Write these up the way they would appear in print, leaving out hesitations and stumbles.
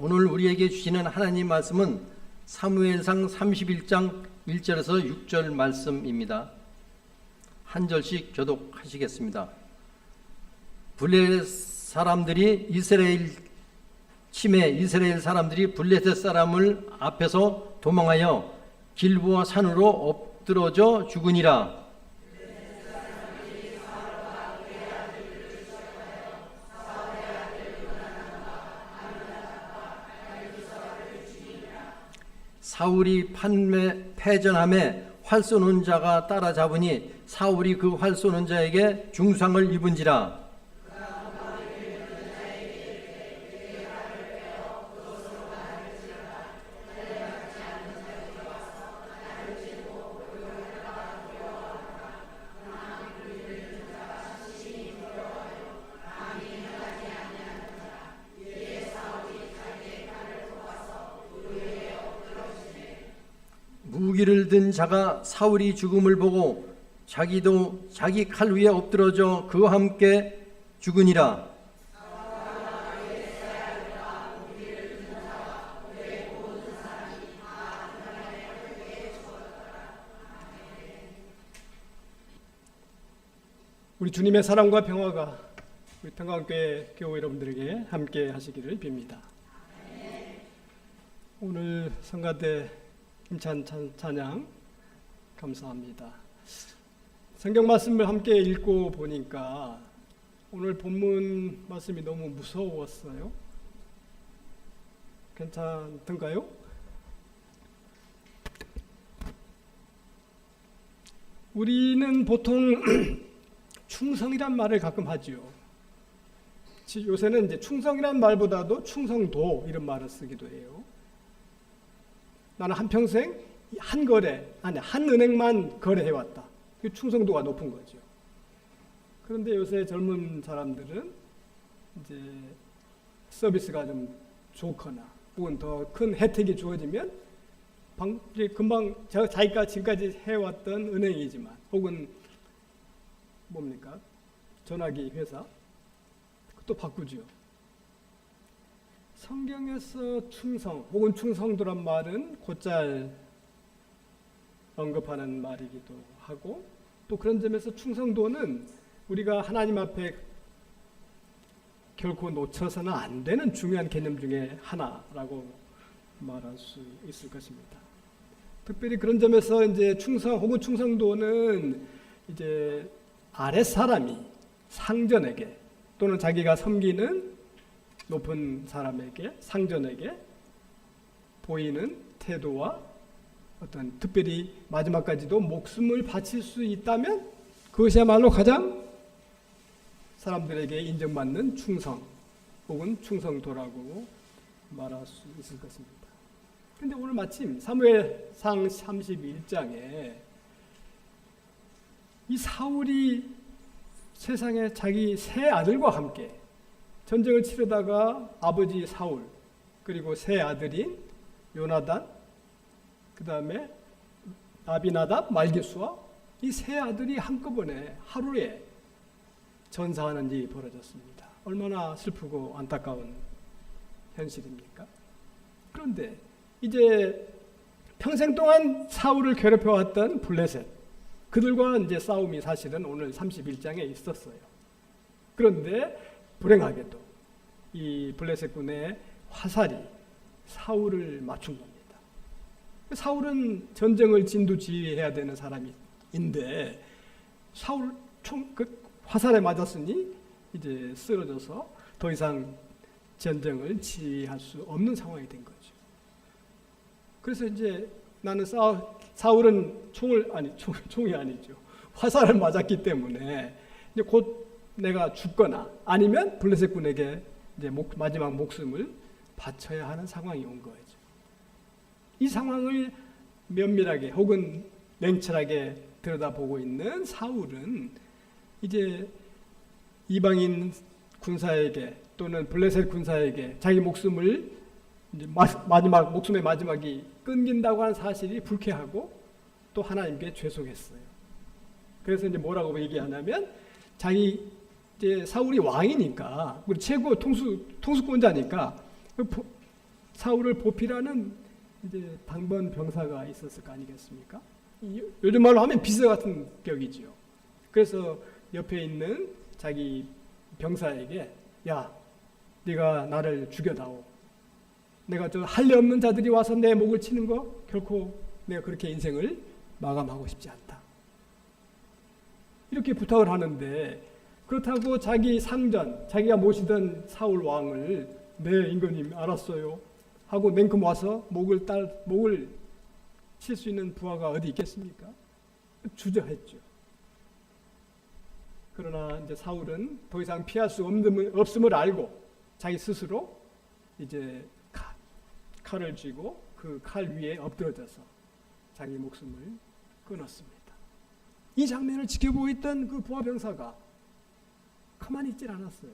오늘 우리에게 주시는 하나님 말씀은 사무엘상 31장 1절에서 6절 말씀입니다. 한 절씩 교독하시겠습니다. 블레셋 사람들이 이스라엘 사람들이 블레셋 사람을 앞에서 도망하여 길보아 산으로 엎드러져 죽으니라. 사울이 패전함에 활 쏘는 자가 따라잡으니 사울이 그 활 쏘는 자에게 중상을 입은지라. 무기를 든 자가 사울이 죽음을 보고 자기도 자기 칼 위에 엎드러져 그와 함께 죽으니라. 우리 주님의 사랑과 평화가 우리 평강교회 교우 여러분들에게 함께 하시기를 빕니다. 오늘 성가대 힘찬 찬양 감사합니다. 성경 말씀을 함께 읽고 보니까 오늘 본문 말씀이 너무 무서웠어요. 괜찮던가요? 우리는 보통 충성이란 말을 가끔 하지요. 요새는 이제 충성이란 말보다도 충성도 이런 말을 쓰기도 해요. 나는 한평생 한 은행만 거래해왔다. 그 충성도가 높은 거죠. 그런데 요새 젊은 사람들은 이제 서비스가 좀 좋거나 혹은 더 큰 혜택이 주어지면 금방 자기가 지금까지 해왔던 은행이지만 혹은 뭡니까? 전화기 회사 또 바꾸죠. 성경에서 충성 혹은 충성도란 말은 곧잘 언급하는 말이기도 하고 또 그런 점에서 충성도는 우리가 하나님 앞에 결코 놓쳐서는 안 되는 중요한 개념 중에 하나라고 말할 수 있을 것입니다. 특별히 그런 점에서 이제 충성 혹은 충성도는 이제 아랫사람이 상전에게 또는 자기가 섬기는 높은 사람에게 상전에게 보이는 태도와 어떤 특별히 마지막까지도 목숨을 바칠 수 있다면 그것이야말로 가장 사람들에게 인정받는 충성 혹은 충성도라고 말할 수 있을 것입니다. 그런데 오늘 마침 사무엘상 31장에 이 사울이 세상에 자기 세 아들과 함께 전쟁을 치르다가 아버지 사울 그리고 세 아들인 요나단 그 다음에 아비나답 말기수와 이 세 아들이 한꺼번에 하루에 전사하는 일이 벌어졌습니다. 얼마나 슬프고 안타까운 현실입니까? 그런데 이제 평생 동안 사울을 괴롭혀왔던 블레셋 그들과 이제 싸움이 사실은 오늘 31장에 있었어요. 그런데 불행하게도 이 블레셋 군의 화살이 사울을 맞춘 겁니다. 사울은 전쟁을 진두지휘해야 되는 사람인데 사울 화살에 맞았으니 이제 쓰러져서 더 이상 전쟁을 지휘할 수 없는 상황이 된 거죠. 그래서 이제 나는 사울은 총이 아니죠. 화살을 맞았기 때문에 이제 곧 내가 죽거나 아니면 블레셋 군에게 이제 마지막 목숨을 바쳐야 하는 상황이 온 거죠. 이 상황을 면밀하게 혹은 냉철하게 들여다보고 있는 사울은 이제 이방인 군사에게 또는 블레셋 군사에게 자기 목숨을 이제 목숨의 마지막이 끊긴다고 하는 사실이 불쾌하고 또 하나님께 죄송했어요. 그래서 이제 뭐라고 얘기하냐면 자기 이제 사울이 왕이니까 우리 최고 통수권자니까 사울을 보필하는 이제 당번 병사가 있었을 거 아니겠습니까? 요즘 말로 하면 비서 같은 격이지요. 그래서 옆에 있는 자기 병사에게 야, 네가 나를 죽여다오. 내가 저 할례 없는 자들이 와서 내 목을 치는 거 결코 내가 그렇게 인생을 마감하고 싶지 않다. 이렇게 부탁을 하는데 그렇다고 자기 상전, 자기가 모시던 사울 왕을 네 임금님 알았어요 하고 냉큼 와서 목을 칠 수 있는 부하가 어디 있겠습니까? 주저했죠. 그러나 이제 사울은 더 이상 피할 수 없음을 알고 자기 스스로 이제 칼을 쥐고 그 칼 위에 엎드러져서 자기 목숨을 끊었습니다. 이 장면을 지켜보고 있던 그 부하 병사가 가만히 있질 않았어요.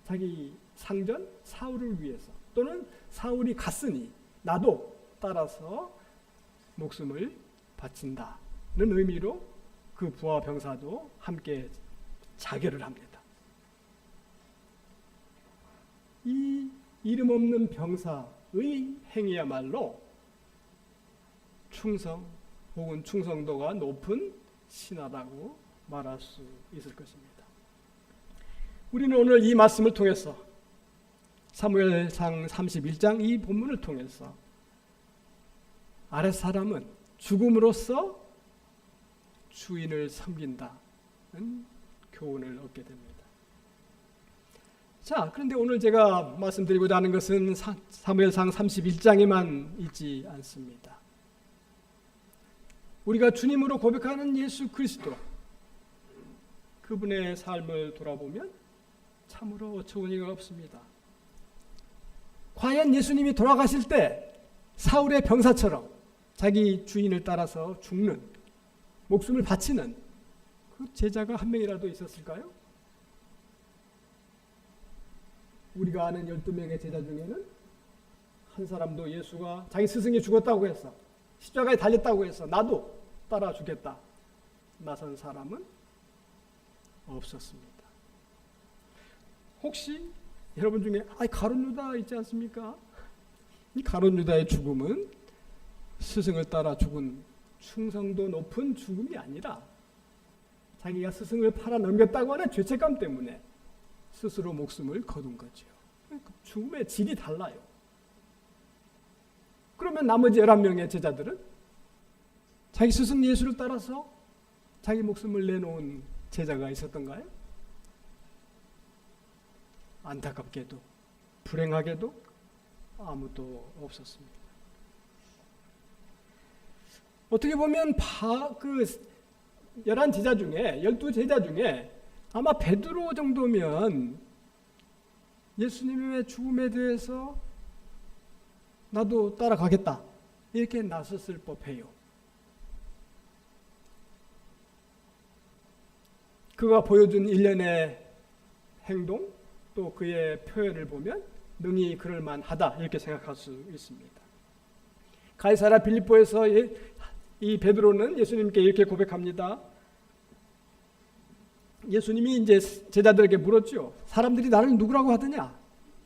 자기 상전 사울을 위해서 또는 사울이 갔으니 나도 따라서 목숨을 바친다는 의미로 그 부하 병사도 함께 자결을 합니다. 이 이름 없는 병사의 행위야말로 충성 혹은 충성도가 높은 신하라고 말할 수 있을 것입니다. 우리는 오늘 이 말씀을 통해서 사무엘상 31장 이 본문을 통해서 아랫사람은 죽음으로써 주인을 섬긴다는 교훈을 얻게 됩니다. 자, 그런데 오늘 제가 말씀드리고자 하는 것은 사무엘상 31장에만 있지 않습니다. 우리가 주님으로 고백하는 예수 그리스도, 그분의 삶을 돌아보면 참으로 어처구니가 없습니다. 과연 예수님이 돌아가실 때 사울의 병사처럼 자기 주인을 따라서 죽는, 목숨을 바치는 그 제자가 한 명이라도 있었을까요? 우리가 아는 12명의 제자 중에는 한 사람도 예수가 자기 스승이 죽었다고 해서 십자가에 달렸다고 해서 나도 따라 주겠다 나선 사람은 없었습니다. 혹시 여러분 중에 가룟 유다 있지 않습니까? 이 가룟 유다의 죽음은 스승을 따라 죽은 충성도 높은 죽음이 아니라 자기가 스승을 팔아 넘겼다고 하는 죄책감 때문에 스스로 목숨을 거둔 거죠. 죽음의 질이 달라요. 그러면 나머지 11명의 제자들은 자기 스승 예수를 따라서 자기 목숨을 내놓은 제자가 있었던가요? 안타깝게도 불행하게도 아무도 없었습니다. 어떻게 보면 그 11제자 중에 12제자 중에 아마 베드로 정도면 예수님의 죽음에 대해서 나도 따라가겠다 이렇게 나섰을 법해요. 그가 보여준 일련의 행동 또 그의 표현을 보면 능히 그럴 만하다 이렇게 생각할 수 있습니다. 가이사랴 빌립보에서 이 베드로는 예수님께 이렇게 고백합니다. 예수님이 이제 제자들에게 물었죠. 사람들이 나를 누구라고 하더냐?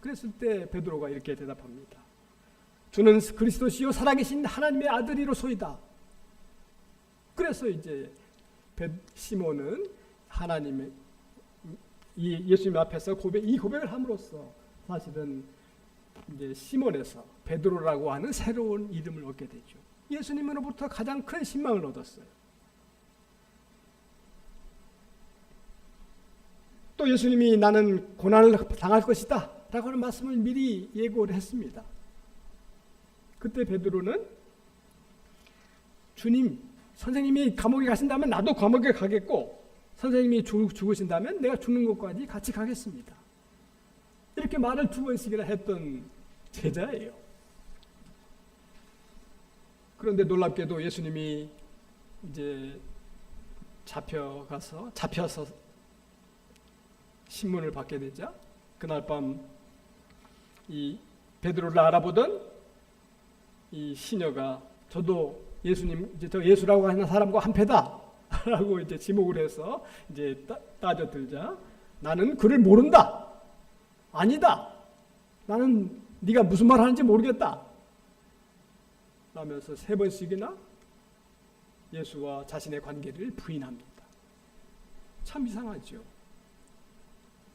그랬을 때 베드로가 이렇게 대답합니다. 주는 그리스도시요 살아계신 하나님의 아들이로소이다. 그래서 이제 시몬은 하나님의 예수님 앞에서 이 고백을 함으로써 사실은 이제 시몬에서 베드로라고 하는 새로운 이름을 얻게 되죠. 예수님으로부터 가장 큰 신망을 얻었어요. 또 예수님이 나는 고난을 당할 것이다 라고 하는 말씀을 미리 예고를 했습니다. 그때 베드로는 주님, 선생님이 감옥에 가신다면 나도 감옥에 가겠고 선생님이 죽으신다면 내가 죽는 것까지 같이 가겠습니다. 이렇게 말을 2번씩이나 했던 제자예요. 그런데 놀랍게도 예수님이 이제 잡혀서 신문을 받게 되자 그날 밤 이 베드로를 알아보던 이 시녀가 저도 예수님 이제 저 예수라고 하는 사람과 한패다라고 이제 지목을 해서 이제 따져들자 나는 그를 모른다. 아니다. 나는 네가 무슨 말 하는지 모르겠다 라면서 3번씩이나 예수와 자신의 관계를 부인합니다. 참 이상하죠.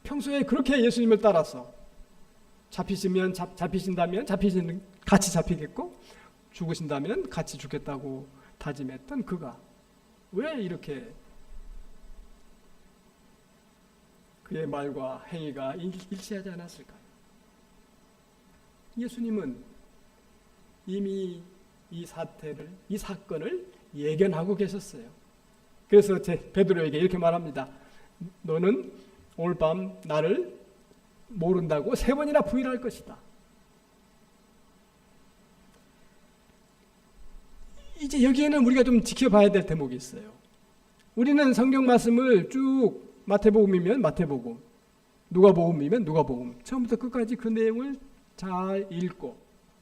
평소에 그렇게 예수님을 따라서 잡히신다면 같이 잡히겠고 죽으신다면 같이 죽겠다고 다짐했던 그가 왜 이렇게 그의 말과 행위가 일치하지 않았을까요? 예수님은 이미 이 사건을 예견하고 계셨어요. 그래서 베드로에게 이렇게 말합니다. 너는 오늘 밤 나를 모른다고 3번이나 부인할 것이다. 이제 여기에는 우리가 좀 지켜봐야 될 대목이 있어요. 우리는 성경 말씀을 쭉 마태복음이면 마태복음, 누가복음이면 누가복음, 처음부터 끝까지 그 내용을 잘 읽고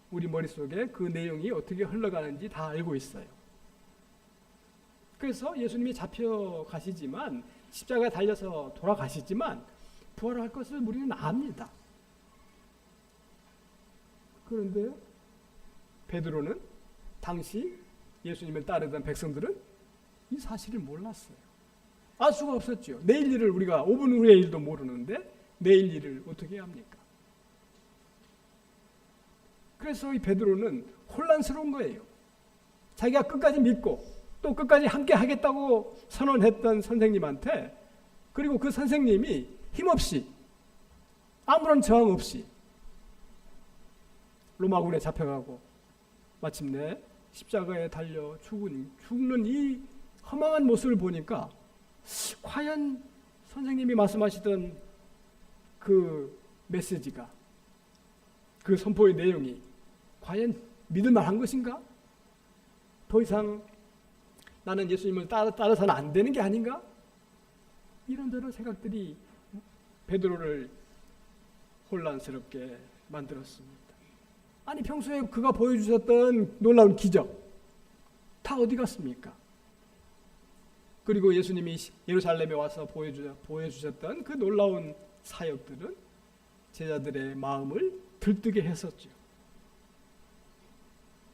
우리 머릿속에 그 내용이 어떻게 흘러가는지 다 알고 있어요. 그래서 예수님이 잡혀가시지만 십자가에 달려서 돌아가시지만 부활할 것을 우리는 압니다. 그런데 베드로는 당시 예수님을 따르던 백성들은 이 사실을 몰랐어요. 알 수가 없었죠. 내일 일을 우리가 5분 후의 일도 모르는데 내일 일을 어떻게 합니까? 그래서 이 베드로는 혼란스러운 거예요. 자기가 끝까지 믿고 또 끝까지 함께 하겠다고 선언했던 선생님한테, 그리고 그 선생님이 힘없이 아무런 저항 없이 로마군에 잡혀가고 마침내 십자가에 달려 죽는 이 허망한 모습을 보니까 과연 선생님이 말씀하시던 그 메시지가, 그 선포의 내용이 과연 믿을 만한 것인가? 더 이상 나는 예수님을 따라서는 안 되는 게 아닌가? 이런저런 생각들이 베드로를 혼란스럽게 만들었습니다. 아니, 평소에 그가 보여주셨던 놀라운 기적 다 어디 갔습니까? 그리고 예수님이 예루살렘에 와서 보여주셨던 그 놀라운 사역들은 제자들의 마음을 들뜨게 했었죠.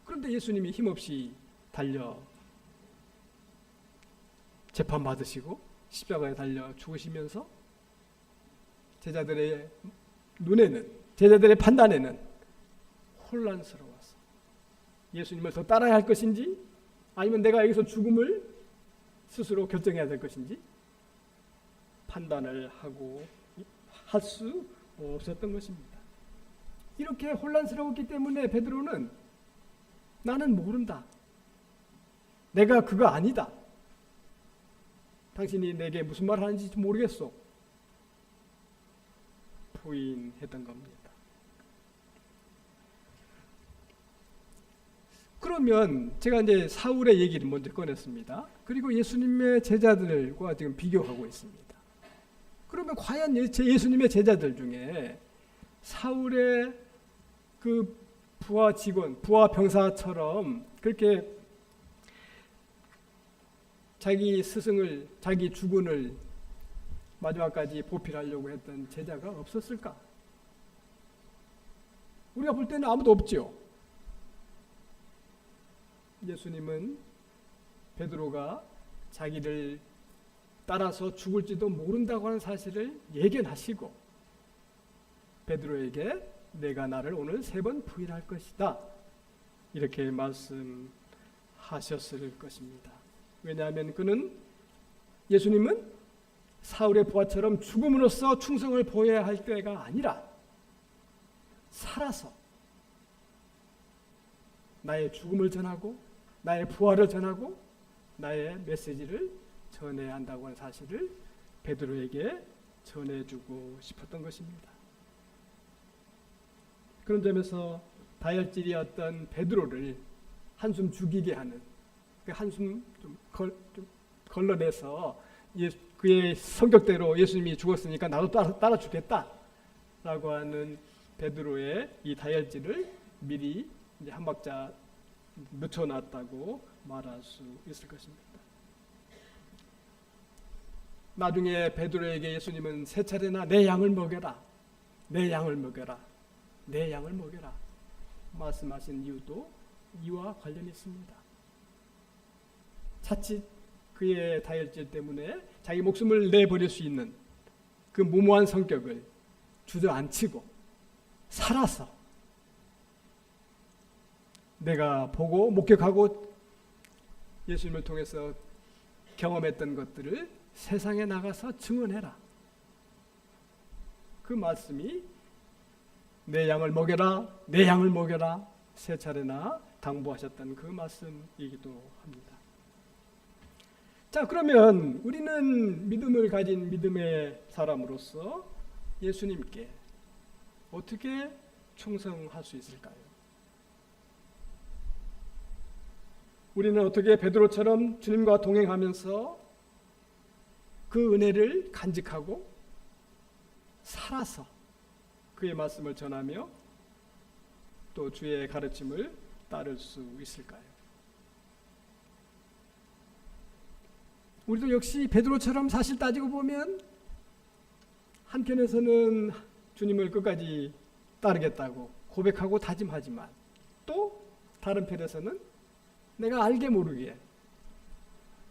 그런데 예수님이 힘없이 달려 재판받으시고 십자가에 달려 죽으시면서 제자들의 눈에는, 제자들의 판단에는 혼란스러워서 예수님을 더 따라야 할 것인지 아니면 내가 여기서 죽음을 스스로 결정해야 될 것인지 판단을 하고 할 수 없었던 것입니다. 이렇게 혼란스러웠기 때문에 베드로는 나는 모른다. 내가 그거 아니다. 당신이 내게 무슨 말 하는지 모르겠어. 부인했던 겁니다. 그러면 제가 이제 사울의 얘기를 먼저 꺼냈습니다. 그리고 예수님의 제자들과 지금 비교하고 있습니다. 그러면 과연 예수님의 제자들 중에 사울의 그 부하 직원, 부하 병사처럼 그렇게 자기 스승을, 자기 주군을 마지막까지 보필하려고 했던 제자가 없었을까? 우리가 볼 때는 아무도 없죠. 예수님은 베드로가 자기를 따라서 죽을지도 모른다고 하는 사실을 예견하시고 베드로에게 내가 나를 오늘 3번 부인할 것이다, 이렇게 말씀하셨을 것입니다. 왜냐하면 예수님은 사울의 부하처럼 죽음으로써 충성을 보여야 할 때가 아니라 살아서 나의 죽음을 전하고 나의 부활을 전하고 나의 메시지를 전해야 한다고 하는 사실을 베드로에게 전해주고 싶었던 것입니다. 그런 점에서 다혈질이었던 베드로를 한숨 죽이게 하는, 한숨 좀 걸러내서 그의 성격대로 예수님이 죽었으니까 나도 따라 죽겠다라고 하는 베드로의 이 다혈질을 미리 이제 한 박자 늦춰놨다고 말할 수 있을 것입니다. 나중에 베드로에게 예수님은 3차례나 내 양을 먹여라, 내 양을 먹여라 내 양을 먹여라 말씀하신 이유도 이와 관련이 있습니다. 자칫 그의 다혈질 때문에 자기 목숨을 내버릴 수 있는 그 무모한 성격을 주저앉히고 살아서 내가 보고 목격하고 예수님을 통해서 경험했던 것들을 세상에 나가서 증언해라. 그 말씀이 내 양을 먹여라, 내 양을 먹여라 세 차례나 당부하셨던 그 말씀이기도 합니다. 자, 그러면 우리는 믿음을 가진 믿음의 사람으로서 예수님께 어떻게 충성할 수 있을까요? 우리는 어떻게 베드로처럼 주님과 동행하면서 그 은혜를 간직하고 살아서 그의 말씀을 전하며 또 주의 가르침을 따를 수 있을까요? 우리도 역시 베드로처럼 사실 따지고 보면 한편에서는 주님을 끝까지 따르겠다고 고백하고 다짐하지만 또 다른 편에서는 내가 알게 모르게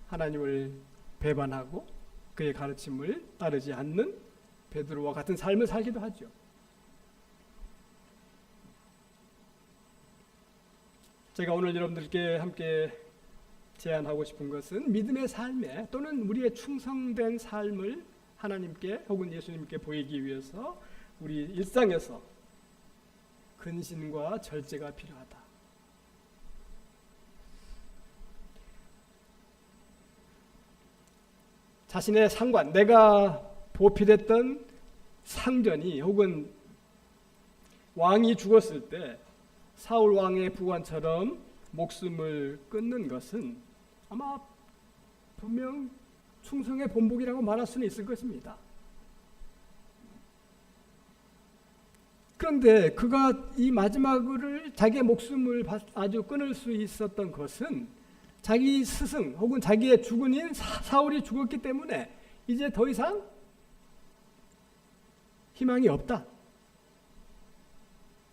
하나님을 배반하고 그의 가르침을 따르지 않는 베드로와 같은 삶을 살기도 하죠. 제가 오늘 여러분들께 함께 제안하고 싶은 것은 믿음의 삶에 또는 우리의 충성된 삶을 하나님께 혹은 예수님께 보이기 위해서 우리 일상에서 근신과 절제가 필요하다. 자신의 상관, 내가 보필했던 상전이 혹은 왕이 죽었을 때 사울 왕의 부관처럼 목숨을 끊는 것은 아마 분명 충성의 본보기라고 말할 수는 있을 것입니다. 그런데 그가 이 마지막을 자기의 목숨을 아주 끊을 수 있었던 것은 자기 스승 혹은 자기의 주군인 사울이 죽었기 때문에 이제 더 이상 희망이 없다.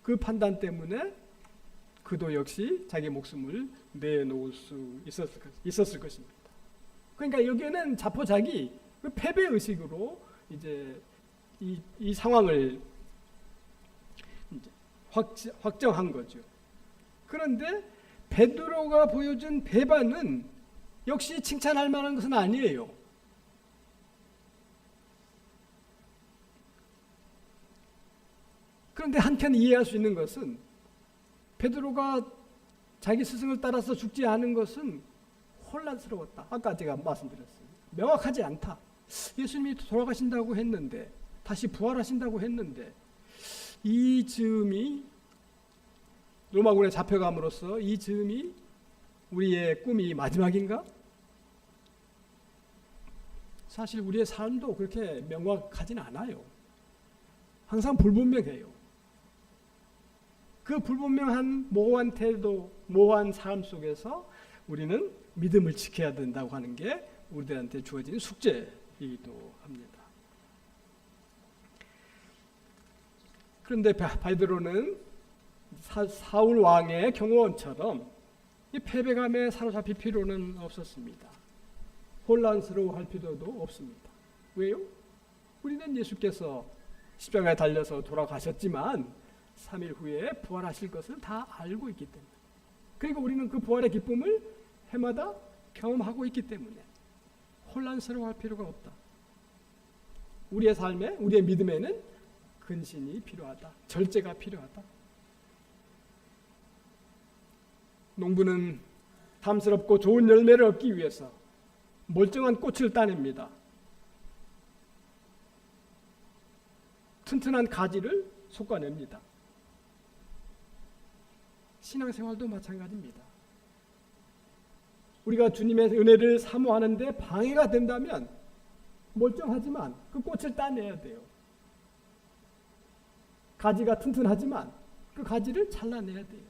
그 판단 때문에 그도 역시 자기 목숨을 내놓을 수 있었을 것입니다. 그러니까 여기에는 자포자기 그 패배 의식으로 이제 이 상황을 이제 확정한 거죠. 그런데 베드로가 보여준 배반은 역시 칭찬할 만한 것은 아니에요. 그런데 한편 이해할 수 있는 것은 베드로가 자기 스승을 따라서 죽지 않은 것은 혼란스러웠다. 아까 제가 말씀드렸어요. 명확하지 않다. 예수님이 돌아가신다고 했는데 다시 부활하신다고 했는데 이 즈음이 로마군에 잡혀감으로써 이 즈음이 우리의 꿈이 마지막인가? 사실 우리의 삶도 그렇게 명확하진 않아요. 항상 불분명해요. 그 불분명한 모호한 태도, 모호한 삶 속에서 우리는 믿음을 지켜야 된다고 하는 게 우리들한테 주어진 숙제이기도 합니다. 그런데 베드로는 사울 왕의 경호원처럼 이 패배감에 사로잡힐 필요는 없었습니다. 혼란스러워할 필요도 없습니다. 왜요? 우리는 예수께서 십자가에 달려서 돌아가셨지만 3일 후에 부활하실 것을 다 알고 있기 때문에, 그리고 우리는 그 부활의 기쁨을 해마다 경험하고 있기 때문에 혼란스러워할 필요가 없다. 우리의 삶에, 우리의 믿음에는 근신이 필요하다. 절제가 필요하다. 농부는 탐스럽고 좋은 열매를 얻기 위해서 멀쩡한 꽃을 따냅니다. 튼튼한 가지를 솎아냅니다. 신앙생활도 마찬가지입니다. 우리가 주님의 은혜를 사모하는데 방해가 된다면 멀쩡하지만 그 꽃을 따내야 돼요. 가지가 튼튼하지만 그 가지를 잘라내야 돼요.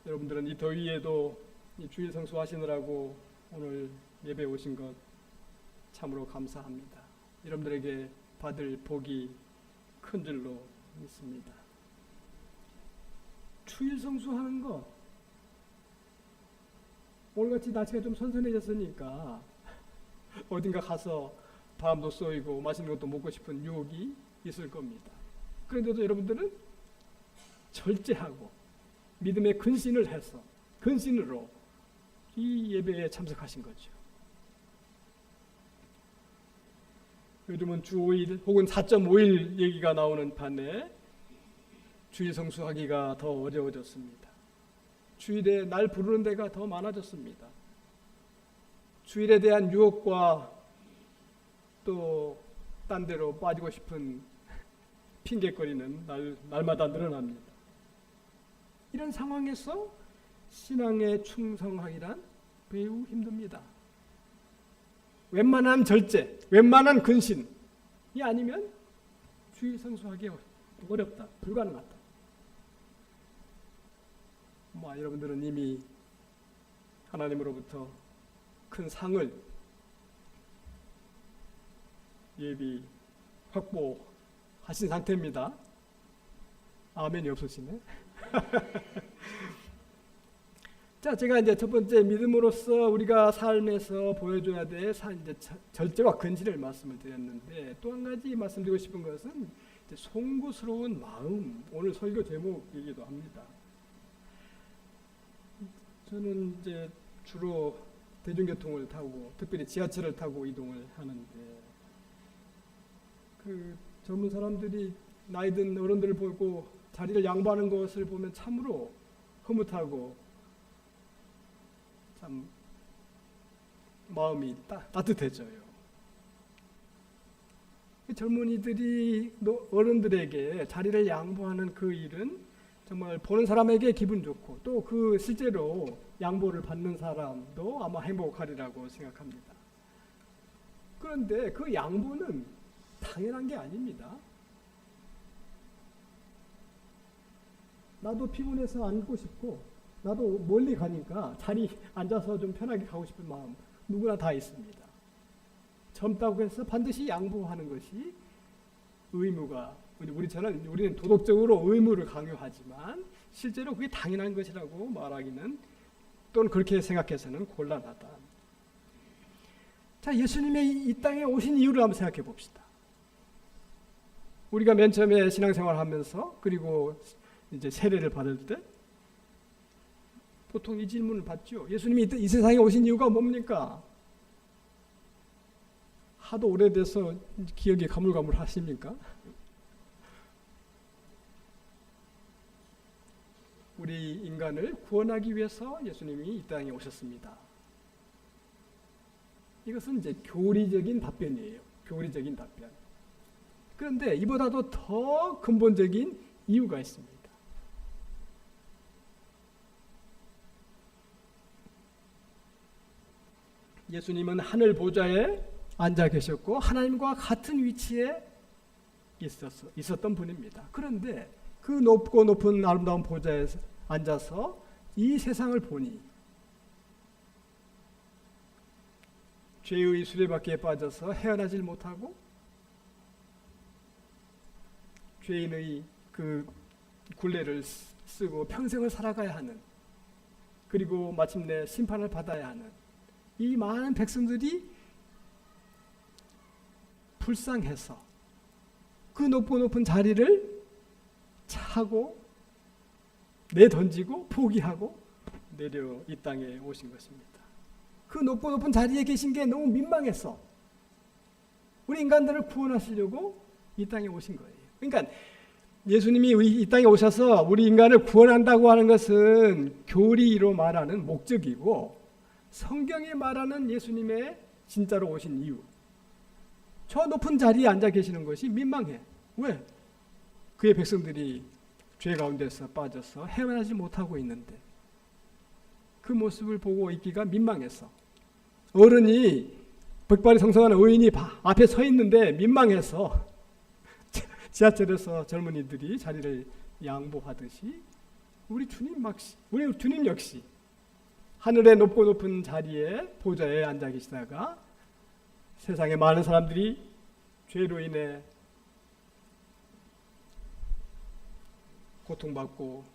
여러분들은 이 더위에도 이 주일 성수하시느라고 오늘 예배 오신 것 참으로 감사합니다. 여러분들에게 받을 복이 큰 줄로 믿습니다. 주일 성수하는 거, 오늘같이 날씨가 좀 선선해졌으니까 어딘가 가서 바람도 쏘이고 맛있는 것도 먹고 싶은 유혹이 있을 겁니다. 그런데도 여러분들은 절제하고 믿음의 근신을 해서 근신으로 이 예배에 참석하신 거죠. 요즘은 주 5일 혹은 4.5일 얘기가 나오는 반에 주일 성수하기가 더 어려워졌습니다. 주일에 날 부르는 데가 더 많아졌습니다. 주일에 대한 유혹과 또 딴 데로 빠지고 싶은 핑계거리는 날마다 늘어납니다. 이런 상황에서 신앙에 충성하기란 매우 힘듭니다. 웬만한 절제, 웬만한 근신이 아니면 주일 성수하기 어렵다, 불가능하다. 여러분들은 이미 하나님으로부터 큰 상을 예비 확보하신 상태입니다. 아멘이 없으시네. 자, 제가 이제 첫 번째 믿음으로써 우리가 삶에서 보여줘야 될 이제 절제와 근신을 말씀을 드렸는데, 또 한 가지 말씀드리고 싶은 것은 이제 송구스러운 마음, 오늘 설교 제목이기도 합니다. 저는 이제 주로 대중교통을 타고, 특별히 지하철을 타고 이동을 하는데, 그 젊은 사람들이 나이든 어른들을 보고 자리를 양보하는 것을 보면 참으로 흐뭇하고 참 마음이 따뜻해져요. 젊은이들이 어른들에게 자리를 양보하는 그 일은 정말 보는 사람에게 기분 좋고, 또 그 실제로 양보를 받는 사람도 아마 행복하리라고 생각합니다. 그런데 그 양보는 당연한 게 아닙니다. 나도 피곤해서 앉고 싶고, 나도 멀리 가니까 자리 앉아서 좀 편하게 가고 싶은 마음 누구나 다 있습니다. 젊다고 해서 반드시 양보하는 것이 의무가, 우리는 도덕적으로 의무를 강요하지만 실제로 그게 당연한 것이라고 말하기는, 또는 그렇게 생각해서는 곤란하다. 자, 예수님의 이 땅에 오신 이유를 한번 생각해 봅시다. 우리가 맨 처음에 신앙생활 하면서, 그리고 이제 세례를 받을 때 보통 이 질문을 받죠. 예수님이 이 세상에 오신 이유가 뭡니까? 하도 오래돼서 기억이 가물가물하십니까? 우리 인간을 구원하기 위해서 예수님이 이 땅에 오셨습니다. 이것은 이제 교리적인 답변이에요. 교리적인 답변. 그런데 이보다도 더 근본적인 이유가 있습니다. 예수님은 하늘 보좌에 앉아 계셨고 하나님과 같은 위치에 있었던 분입니다. 그런데 그 높고 높은 아름다운 보좌에 앉아서 이 세상을 보니 죄의 수레바퀴에 빠져서 헤어나질 못하고 죄인의 그 굴레를 쓰고 평생을 살아가야 하는, 그리고 마침내 심판을 받아야 하는 이 많은 백성들이 불쌍해서 그 높고 높은 자리를 차고 내던지고 포기하고 내려 이 땅에 오신 것입니다. 그 높고 높은 자리에 계신 게 너무 민망해서 우리 인간들을 구원하시려고 이 땅에 오신 거예요. 그러니까 예수님이 이 땅에 오셔서 우리 인간을 구원한다고 하는 것은 교리로 말하는 목적이고, 성경이 말하는 예수님의 진짜로 오신 이유, 저 높은 자리에 앉아 계시는 것이 민망해. 왜? 그의 백성들이 죄 가운데서 빠져서 헤어나지 못하고 있는데 그 모습을 보고 있기가 민망해서, 어른이 백발이 성성한 의인이 앞에 서 있는데 민망해서 지하철에서 젊은이들이 자리를 양보하듯이 우리 주님 역시 하늘의 높고 높은 자리에 보좌에 앉아 계시다가 세상에 많은 사람들이 죄로 인해 고통받고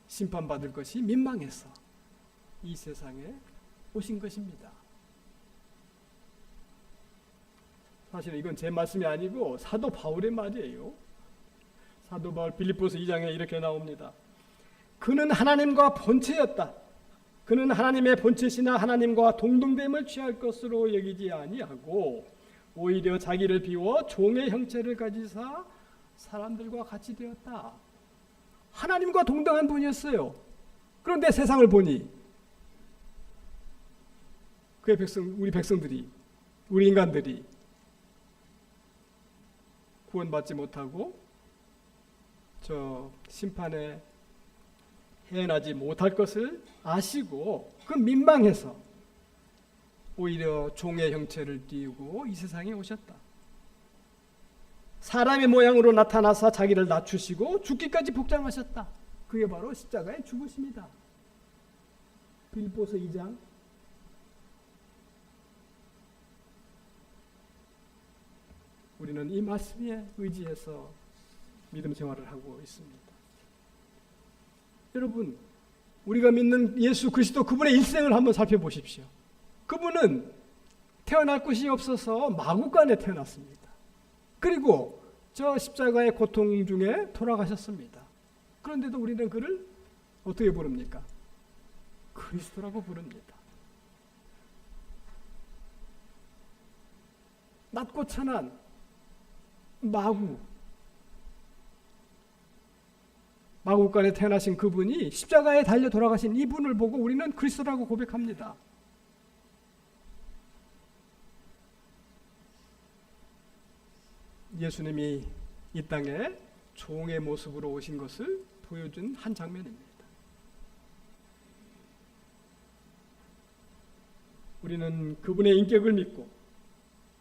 심판받을 것이 민망해서 이 세상에 오신 것입니다. 사실 이건 제 말씀이 아니고 사도 바울의 말이에요. 사도 바울 빌립보서 2장에 이렇게 나옵니다. 그는 하나님과 본체였다. 그는 하나님의 본체시나 하나님과 동등됨을 취할 것으로 여기지 아니하고 오히려 자기를 비워 종의 형체를 가지사 사람들과 같이 되었다. 하나님과 동등한 분이었어요. 그런데 세상을 보니 그의 우리 백성들이, 우리 인간들이 구원받지 못하고 저 심판에 해나지 못할 것을 아시고 그 민망해서 오히려 종의 형체를 띠우고 이 세상에 오셨다. 사람의 모양으로 나타나사 자기를 낮추시고 죽기까지 복장하셨다. 그게 바로 십자가의 죽으심이다. 빌립보서 2장. 우리는 이 말씀에 의지해서 믿음 생활을 하고 있습니다. 여러분, 우리가 믿는 예수 그리스도 그분의 일생을 한번 살펴보십시오. 그분은 태어날 곳이 없어서 마구간에 태어났습니다. 그리고 저 십자가의 고통 중에 돌아가셨습니다. 그런데도 우리는 그를 어떻게 부릅니까? 그리스도라고 부릅니다. 낮고 천한 마구간에 태어나신 그분이 십자가에 달려 돌아가신 이분을 보고 우리는 그리스도라고 고백합니다. 예수님이 이 땅에 종의 모습으로 오신 것을 보여준 한 장면입니다. 우리는 그분의 인격을 믿고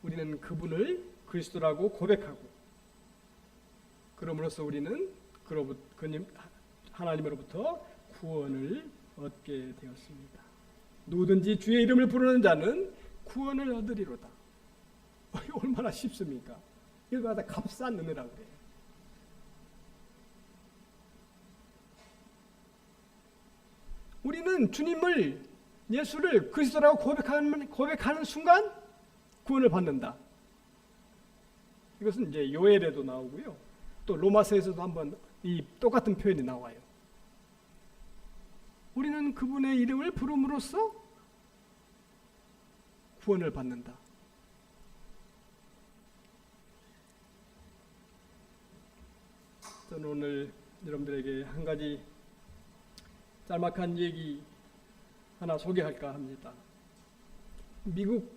우리는 그분을 그리스도라고 고백하고 그럼으로써 우리는 하나님으로부터 구원을 얻게 되었습니다. 누구든지 주의 이름을 부르는 자는 구원을 얻으리로다. 얼마나 쉽습니까? 이거 갖다 값싼 은혜라고 그래요. 우리는 주님을, 예수를 그리스도라고 고백하는 순간 구원을 받는다. 이것은 이제 요엘에도 나오고요. 또 로마서에서도 한번 이 똑같은 표현이 나와요. 우리는 그분의 이름을 부름으로써 구원을 받는다. 저는 오늘 여러분들에게 한 가지 짤막한 얘기 하나 소개할까 합니다. 미국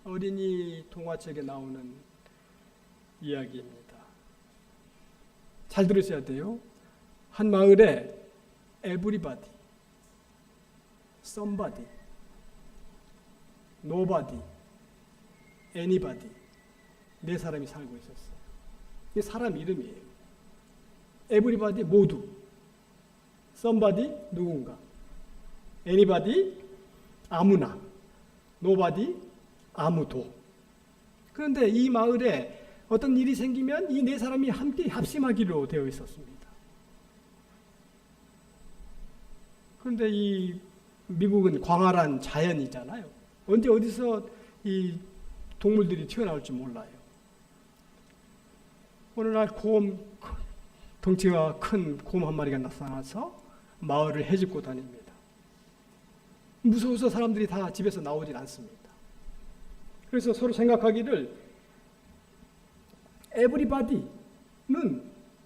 어린이 동화책에 나오는 이야기입니다. 잘 들으셔야 돼요. 한 마을에 everybody, somebody, nobody, anybody 네 사람이 살고 있었어요. 이게 사람 이름이에요. everybody 모두, somebody 누군가, anybody 아무나, nobody 아무도. 그런데 이 마을에 어떤 일이 생기면 이 네 사람이 함께 합심하기로 되어 있었습니다. 그런데 이 미국은 광활한 자연이잖아요. 언제 어디서 이 동물들이 튀어나올지 몰라요. 어느 날 덩치가 큰 곰 한 마리가 나타나서 마을을 헤집고 다닙니다. 무서워서 사람들이 다 집에서 나오질 않습니다. 그래서 서로 생각하기를 에브리바디는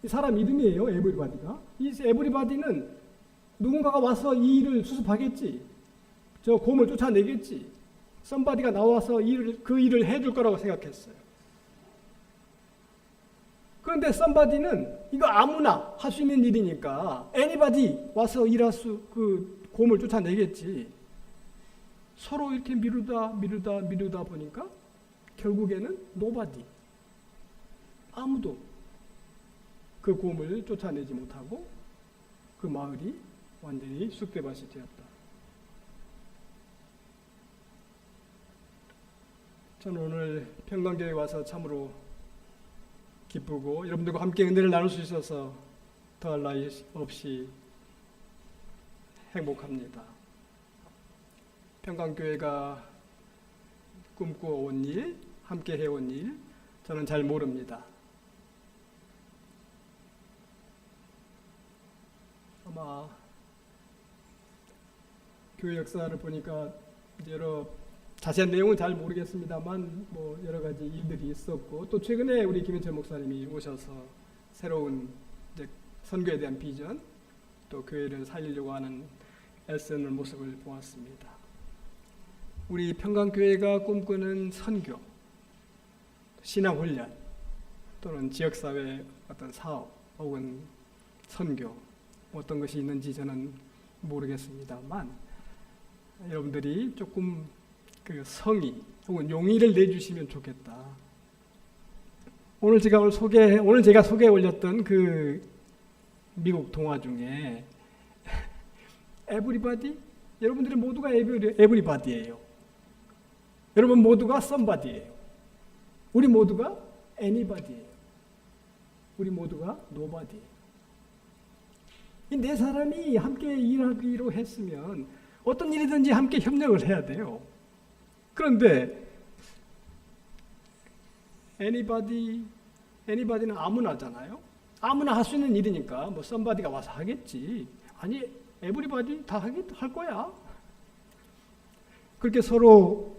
사람 이름이에요. 에브리바디가. 이 에브리바디는 누군가가 와서 이 일을 수습하겠지. 저 곰을 쫓아내겠지. 썸바디가 나와서 그 일을 해줄 거라고 생각했어요. 그런데 썸바디는 이거 아무나 할 수 있는 일이니까 애니바디 와서 그 곰을 쫓아내겠지. 서로 이렇게 미루다 보니까 결국에는 노바디, 아무도 그 곰을 쫓아내지 못하고 그 마을이 완전히 쑥대밭이 되었다. 저는 오늘 평강교회 와서 참으로 기쁘고 여러분들과 함께 은혜를 나눌 수 있어서 더할 나위 없이 행복합니다. 평강교회가 꿈꿔온 일, 함께 해온 일, 저는 잘 모릅니다. 아마 교회 역사를 보니까 여러 자세한 내용은 잘 모르겠습니다만 뭐 여러 가지 일들이 있었고, 또 최근에 우리 김현철 목사님이 오셔서 새로운 이제 선교에 대한 비전, 또 교회를 살리려고 하는 애쓰는 모습을 보았습니다. 우리 평강교회가 꿈꾸는 선교, 신앙훈련, 또는 지역사회 어떤 사업 혹은 선교, 어떤 것이 있는지 저는 모르겠습니다만 여러분들이 조금 그 성의 혹은 용의를 내주시면 좋겠다. 오늘 제가 소개해 올렸던 그 미국 동화 중에 에브리바디, 여러분들이 모두가 에브리바디예요. 여러분 모두가 somebody예요. 우리 모두가 anybody예요. 우리 모두가 nobody예요. 이 네 사람이 함께 일하기로 했으면 어떤 일이든지 함께 협력을 해야 돼요. 그런데 anybody는 아무나잖아요. 아무나 할 수 있는 일이니까 뭐 somebody가 와서 하겠지. 아니, everybody 다 할 거야. 그렇게 서로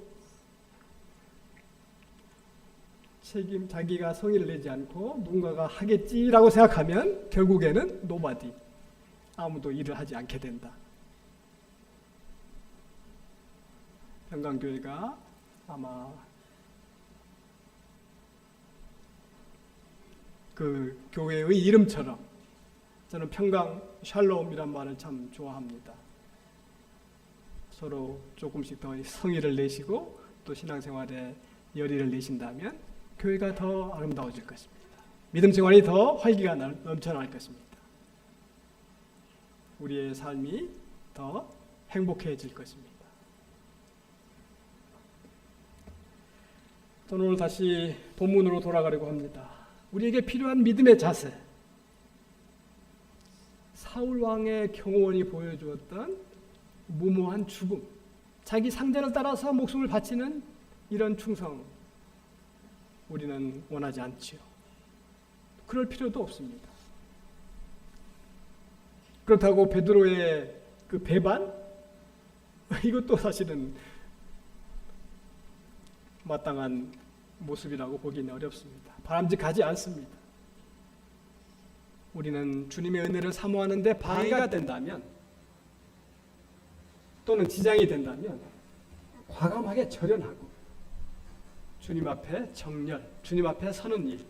자기가 성의를 내지 않고 누군가가 하겠지라고 생각하면 결국에는 nobody, 아무도 일을 하지 않게 된다. 평강교회가 아마 그 교회의 이름처럼, 저는 평강 샬롬이란 말을 참 좋아합니다. 서로 조금씩 더 성의를 내시고 또 신앙생활에 열의를 내신다면 교회가 더 아름다워질 것입니다. 믿음 생활이 더 활기가 넘쳐날 것입니다. 우리의 삶이 더 행복해질 것입니다. 저는 오늘 다시 본문으로 돌아가려고 합니다. 우리에게 필요한 믿음의 자세, 사울 왕의 경호원이 보여주었던 무모한 죽음, 자기 상전을 따라서 목숨을 바치는 이런 충성, 우리는 원하지 않지요. 그럴 필요도 없습니다. 그렇다고 베드로의 그 배반, 이것도 사실은 마땅한 모습이라고 보기는 어렵습니다. 바람직하지 않습니다. 우리는 주님의 은혜를 사모하는데 방해가 된다면, 또는 지장이 된다면 과감하게 절연하고 주님 앞에 정렬, 주님 앞에 서는 일,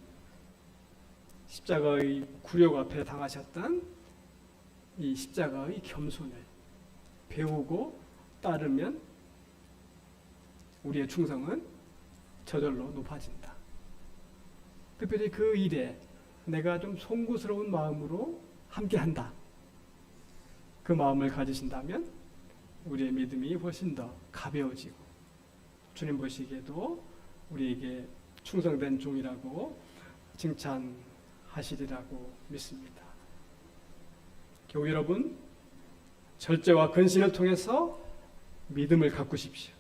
십자가의 굴욕 앞에 당하셨던 이 십자가의 겸손을 배우고 따르면 우리의 충성은 저절로 높아진다. 특별히 그 일에 내가 좀 송구스러운 마음으로 함께한다. 그 마음을 가지신다면 우리의 믿음이 훨씬 더 가벼워지고 주님 보시기에도 우리에게 충성된 종이라고 칭찬하시리라고 믿습니다. 교우 여러분, 절제와 근신을 통해서 믿음을 가꾸십시오.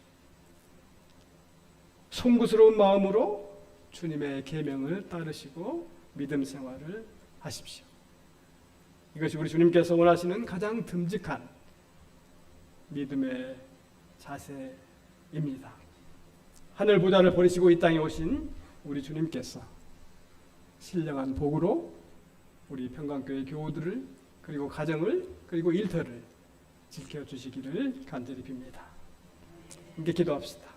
송구스러운 마음으로 주님의 계명을 따르시고 믿음 생활을 하십시오. 이것이 우리 주님께서 원하시는 가장 듬직한 믿음의 자세입니다. 하늘 보좌를 버리시고 이 땅에 오신 우리 주님께서 신령한 복으로 우리 평강교회 교우들을, 그리고 가정을, 그리고 일터를 지켜주시기를 간절히 빕니다. 함께 기도합시다.